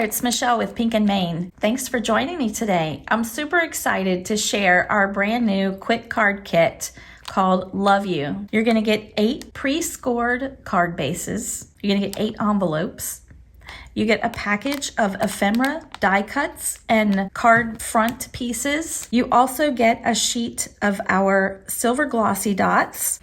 it's Michelle with Pink and Main. Thanks for joining me today. I'm super excited to share our brand new quick card kit called Love You. You're going to get 8 pre-scored card bases. You're going to get 8 envelopes. You get a package of ephemera, die cuts, and card front pieces. You also get a sheet of our silver glossy dots.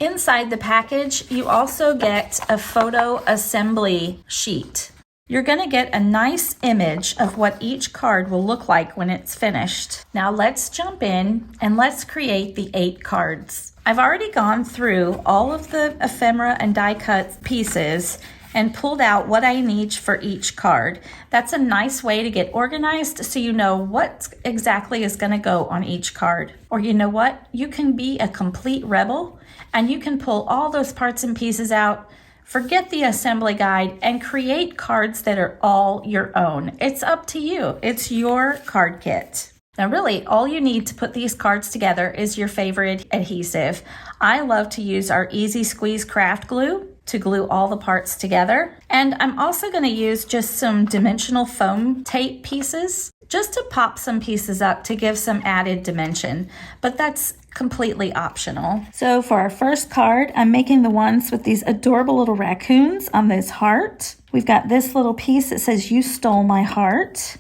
Inside the package, you also get a photo assembly sheet. You're going to get a nice image of what each card will look like when it's finished. Now let's jump in and let's create the 8 cards. I've already gone through all of the ephemera and die cut pieces and pulled out what I need for each card. That's a nice way to get organized so you know what exactly is going to go on each card. Or you know what? You can be a complete rebel and you can pull all those parts and pieces out, forget the assembly guide, and create cards that are all your own. It's up to you. It's your card kit. Now really, all you need to put these cards together is your favorite adhesive. I love to use our Easy Squeeze craft glue to glue all the parts together. And I'm also going to use just some dimensional foam tape pieces just to pop some pieces up to give some added dimension, but that's completely optional. So for our first card, I'm making the ones with these adorable little raccoons on this heart. We've got this little piece that says, "You stole my heart."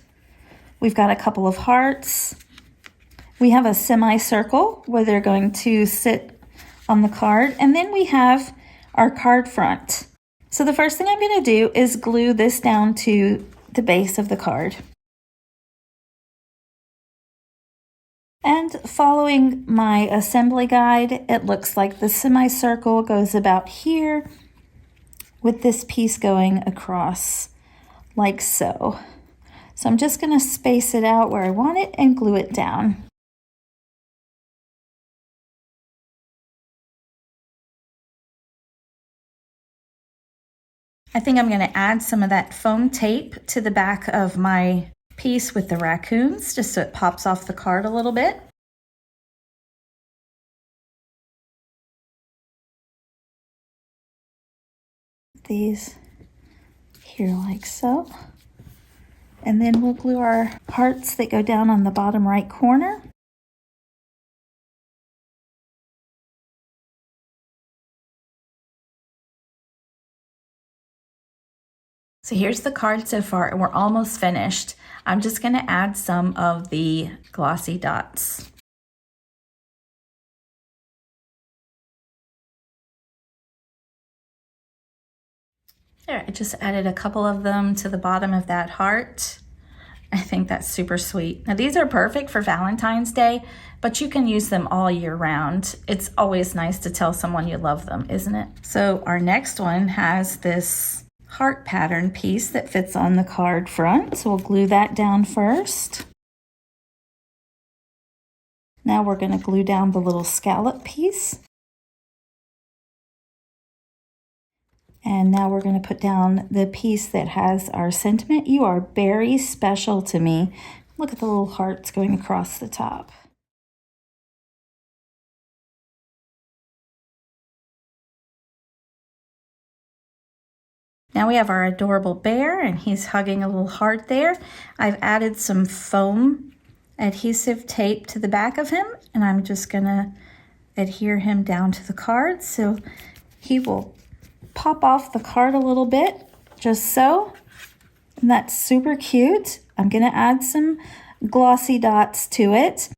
We've got a couple of hearts. We have a semicircle where they're going to sit on the card. And then we have our card front. So the first thing I'm going to do is glue this down to the base of the card. And following my assembly guide, it looks like the semicircle goes about here with this piece going across like so. So I'm just going to space it out where I want it and glue it down. I think I'm going to add some of that foam tape to the back of my piece with the raccoons, just so it pops off the card a little bit. These here like so. And then we'll glue our hearts that go down on the bottom right corner. So here's the card so far, and we're almost finished. I'm just going to add some of the glossy dots. There, I just added a couple of them to the bottom of that heart. I think that's super sweet. Now these are perfect for Valentine's Day, but you can use them all year round. It's always nice to tell someone you love them, isn't it? So our next one has this heart pattern piece that fits on the card front. So we'll glue that down first. Now we're going to glue down the little scallop piece. And now we're going to put down the piece that has our sentiment. "You are very special to me." Look at the little hearts going across the top. Now we have our adorable bear, and he's hugging a little heart there. I've added some foam adhesive tape to the back of him, and I'm just going to adhere him down to the card so he will pop off the card a little bit, just so. And that's super cute. I'm going to add some glossy dots to it.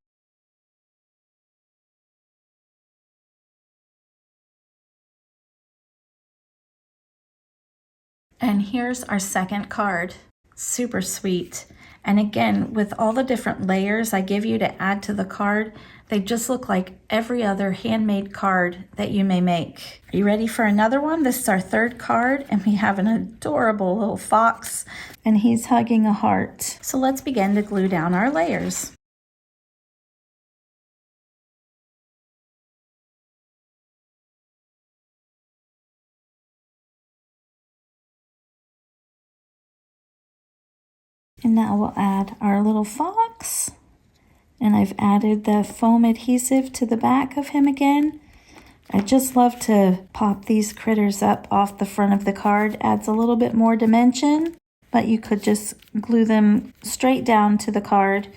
And here's our second card. Super sweet. And again, with all the different layers I give you to add to the card, they just look like every other handmade card that you may make. Are you ready for another one? This is our third card, and we have an adorable little fox, and he's hugging a heart. So let's begin to glue down our layers. And now we'll add our little fox. And I've added the foam adhesive to the back of him again. I just love to pop these critters up off the front of the card. Adds a little bit more dimension. but you could just glue them straight down to the card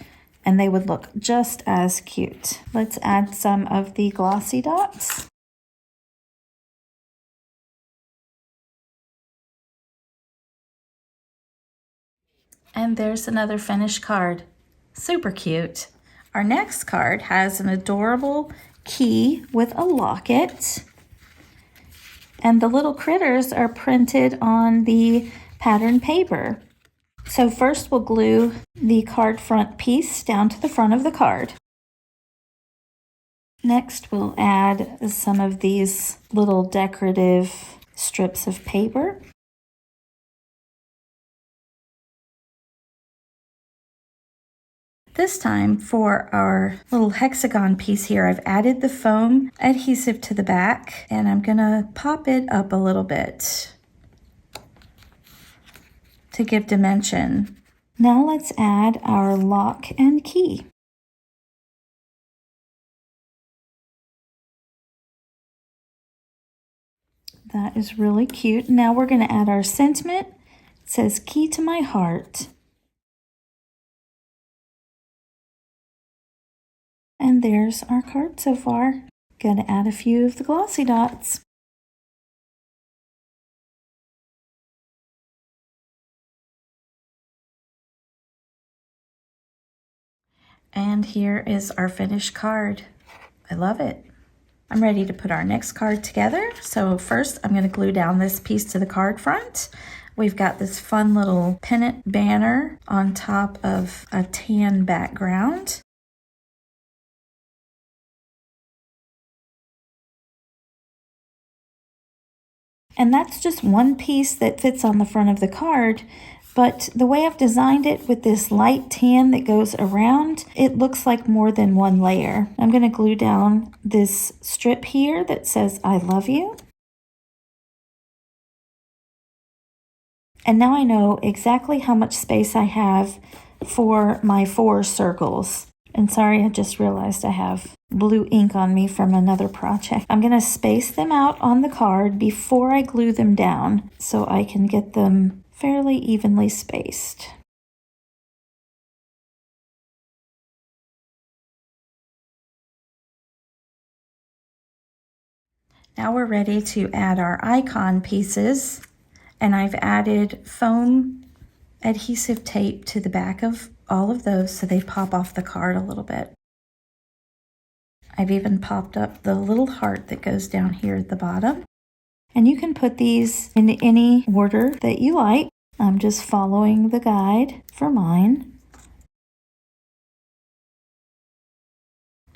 and they would look just as cute. Let's add some of the glossy dots. And there's another finished card. Super cute. Our next card has an adorable key with a locket. And the little critters are printed on the pattern paper. So first we'll glue the card front piece down to the front of the card. Next we'll add some of these little decorative strips of paper. This time for our little hexagon piece here, I've added the foam adhesive to the back and I'm gonna pop it up a little bit to give dimension. Now let's add our lock and key. That is really cute. Now we're gonna add our sentiment. It says, "Key to my heart." And there's our card so far. Gonna add a few of the glossy dots. And here is our finished card. I love it. I'm ready to put our next card together. So first I'm going to glue down this piece to the card front. We've got this fun little pennant banner on top of a tan background. And that's just one piece that fits on the front of the card. But the way I've designed it with this light tan that goes around, it looks like more than one layer. I'm going to glue down this strip here that says, "I love you." And now I know exactly how much space I have for my 4 circles. And sorry, I just realized I have blue ink on me from another project. I'm going to space them out on the card before I glue them down so I can get them fairly evenly spaced. Now we're ready to add our icon pieces, and I've added foam adhesive tape to the back of all of those so they pop off the card a little bit. I've even popped up the little heart that goes down here at the bottom. And you can put these in any order that you like. I'm just following the guide for mine.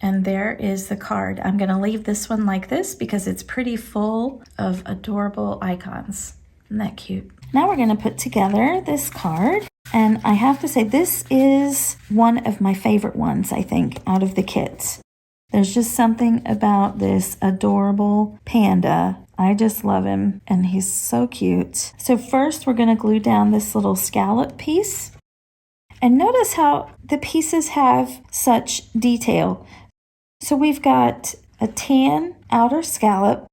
And there is the card. I'm going to leave this one like this because it's pretty full of adorable icons. Isn't that cute? Now we're going to put together this card. And I have to say, this is one of my favorite ones, I think, out of the kits. There's just something about this adorable panda. I just love him, and he's so cute. So first, we're going to glue down this little scallop piece. And notice how the pieces have such detail. So we've got a tan outer scallop.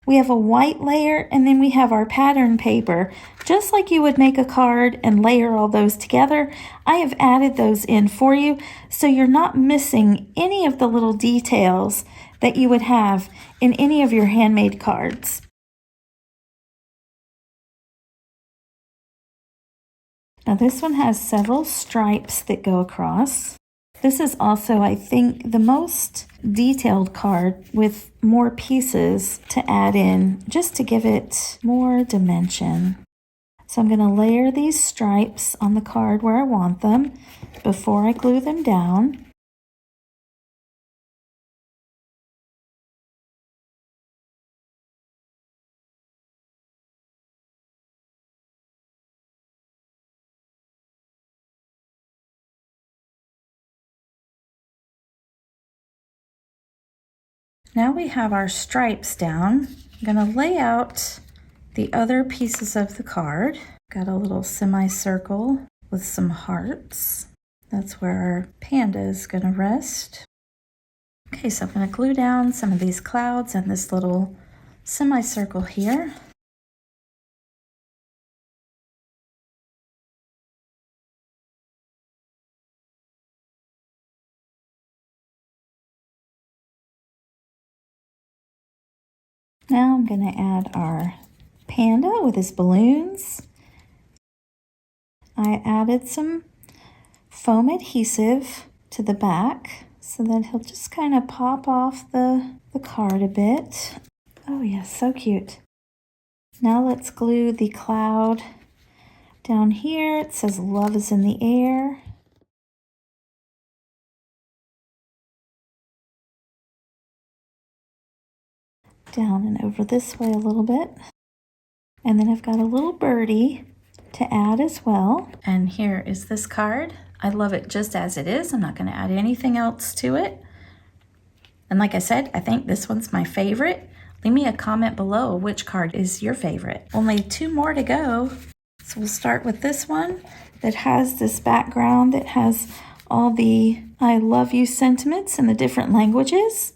We have a white layer, and then we have our pattern paper. Just like you would make a card and layer all those together, I have added those in for you so you're not missing any of the little details that you would have in any of your handmade cards. Now this one has several stripes that go across. This is also, I think, the most detailed card with more pieces to add in just to give it more dimension. So I'm going to layer these stripes on the card where I want them before I glue them down. Now we have our stripes down. I'm going to lay out the other pieces of the card. Got a little semicircle with some hearts. That's where our panda is going to rest. Okay, so I'm going to glue down some of these clouds and this little semicircle here. Now I'm going to add our panda with his balloons. I added some foam adhesive to the back so that he'll just kind of pop off the card a bit. Oh yes, so cute. Now let's glue the cloud down here. It says love is in the air. Down and over this way a little bit. And then I've got a little birdie to add as well. And here is this card. I love it just as it is. I'm not going to add anything else to it. And like I said, I think this one's my favorite. Leave me a comment below which card is your favorite. Only 2 more to go. So we'll start with this one that has this background that has all the I love you sentiments in the different languages.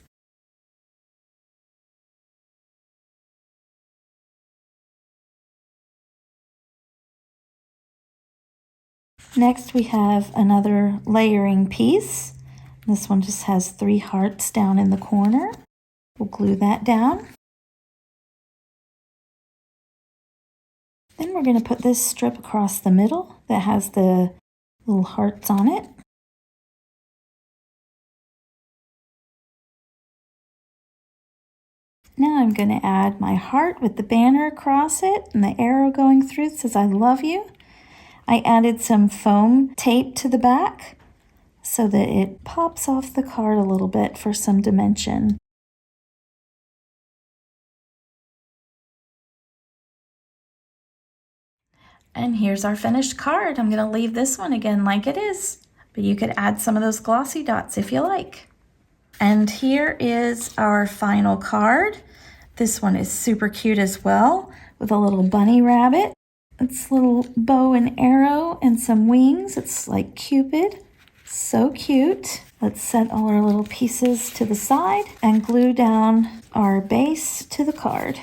Next we have another layering piece. This one just has 3 hearts down in the corner. We'll glue that down. Then we're going to put this strip across the middle that has the little hearts on it. Now I'm going to add my heart with the banner across it and the arrow going through. It says I love you. I added some foam tape to the back so that it pops off the card a little bit for some dimension. And here's our finished card. I'm going to leave this one again like it is, but you could add some of those glossy dots if you like. And here is our final card. This one is super cute as well, with a little bunny rabbit. It's a little bow and arrow and some wings. It's like Cupid. So cute. Let's set all our little pieces to the side and glue down our base to the card.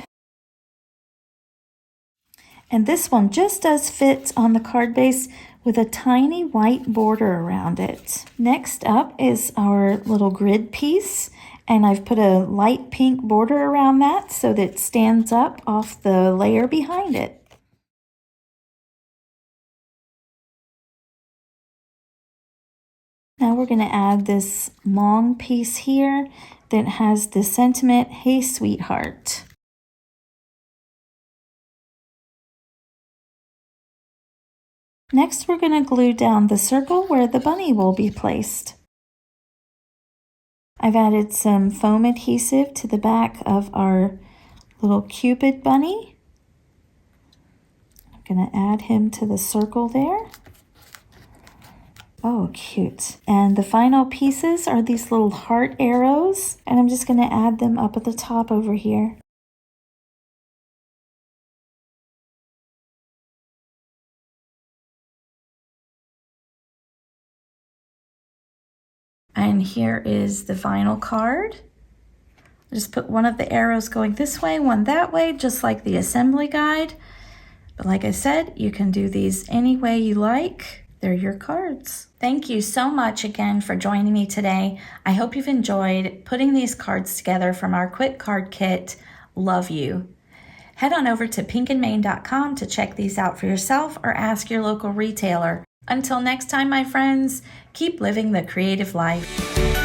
And this one just does fit on the card base with a tiny white border around it. Next up is our little grid piece, and I've put a light pink border around that so that it stands up off the layer behind it. Now we're going to add this long piece here that has the sentiment, hey sweetheart. Next we're going to glue down the circle where the bunny will be placed. I've added some foam adhesive to the back of our little Cupid bunny. I'm going to add him to the circle there. Oh, cute. And the final pieces are these little heart arrows, and I'm just going to add them up at the top over here. And here is the final card. Just put one of the arrows going this way, one that way, just like the assembly guide. But like I said, you can do these any way you like. They're your cards. Thank you so much again for joining me today. I hope you've enjoyed putting these cards together from our quick card kit, Love You. Head on over to pinkandmane.com to check these out for yourself or ask your local retailer. Until next time, my friends, keep living the creative life.